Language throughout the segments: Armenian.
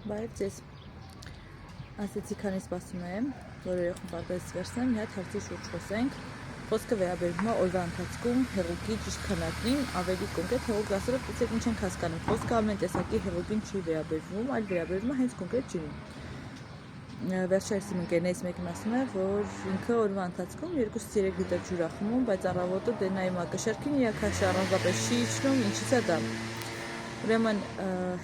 Բայց ես ասեցի քանի սպասում եմ, որ երեխուն պարտադիր վերցնեմ, մի հատ հարցի շուրջ խոսենք։ Խոսքը վերաբերվում է օրվա ընթացքում հեղուկի ճիշտ քանակին, ավելի կոնկրետ հեղուկ դասերը պիտի ինչ ենք հասկանում։ Խոսքը ամեն տեսակի հեղուկին չի վերաբերվում, այլ վերաբերվում է հենց կոնկրետ ջրին։ Վերջերս իմ ընկերներից մեկն ասում է, որ ինքը օրվա ընթացքում 2-3 լիտր ջուր է խմում, բայց առավոտը դե նա իմ ակաշարքին իակաշ առանձնապես չի իջնում, ինչից է դա։ Ուրեմն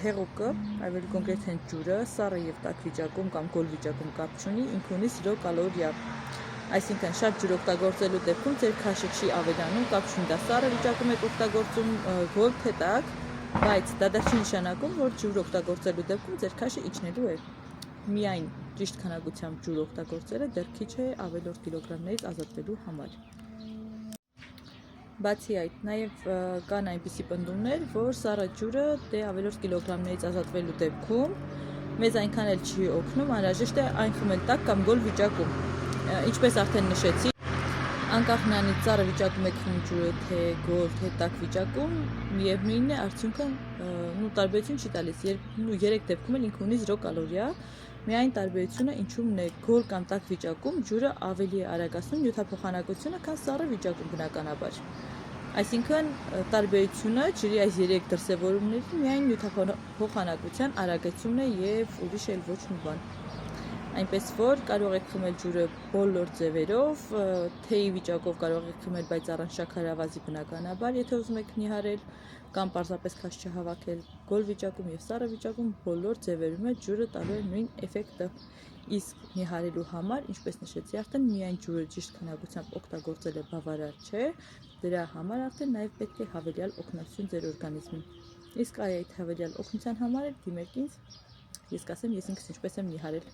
հեղուկը, ավելի կոնկրետ հենց ջուրը, սառը եւ տաք վիճակում կամ գոլ վիճակում կապ չունի, ինքը ունի 0 կալորիա։ Այսինքն շատ ջուր օգտագործելու դեպքում ձեր քաշը չի ավելանում, կապ չունի դա սառը վիճակում եք օգտագործում գոլ թե տաք, բայց դա չի նշանակում, որ ջուր օգտագործելու դեպքում ձեր քաշը իջնելու է։ Միայն ճիշտ քանակությամբ ջուր օգտագործելը դեռ քիչ է ավելորդ կիլոգրամներից ազատվելու համար։ Բացի այդ, նաև կան այնպիսի պնդումներ, որ սառը ջուրը դե ավելորդ կիլոգրամներից ազատվելու դեպքում մեզ այնքան էլ չի օգնում, անհրաժեշտ է այն խմել տաք կամ գոլ վիճակում։ Ինչպես արդեն նշեցի, անկախ նրանից սառը վիճակում եք խմում ջուրը, թե գոլ, թե տաք վիճակում, միևնույնն է, արդյունքը տարբերություն չի տալիս։ 3 դեպքում էլ ինքը ունի 0 կալորիա, միայն տարբերությունը ինչումն է գոլ կամ տաք վիճակում ջուրը ավելի է արագացնում նյութափոխանակությունը, քան սառը վիճակում բնականաբար։ Այսինքն տարբերությունը ջրի այս 3 դրսևորումների միայն նյութափոխանակության արագացումն է եւ ուրիշ էլ ոչ մի բան։ Այնպես որ կարող եք խմել ջուրը բոլոր ձևերով, թեյի վիճակով կարող եք խմել, բայց առանց շաքարավազի բնականաբար, եթե ուզում եք նիհարել, կամ պարզապես քաշ չհավաքել, գոլ վիճակում եւ սառը վիճակում բոլոր ձևերում է ջուրը տալու է նույն էֆեկտը։ Իսկ նիհարելու համար, ինչպես նշեցի արդեն, միայն ջուրը ճիշտ քանակությամբ օգտագործելը բավարար չէ, դրա համար արդեն նաև պետք է հավելյալ օգնություն ձեր օրգանիզմին։ Իսկ այդ հավելյալ օգնության համար դիմեք ինձ, ես կասեմ ես ինքս ինչպես եմ նիհարել։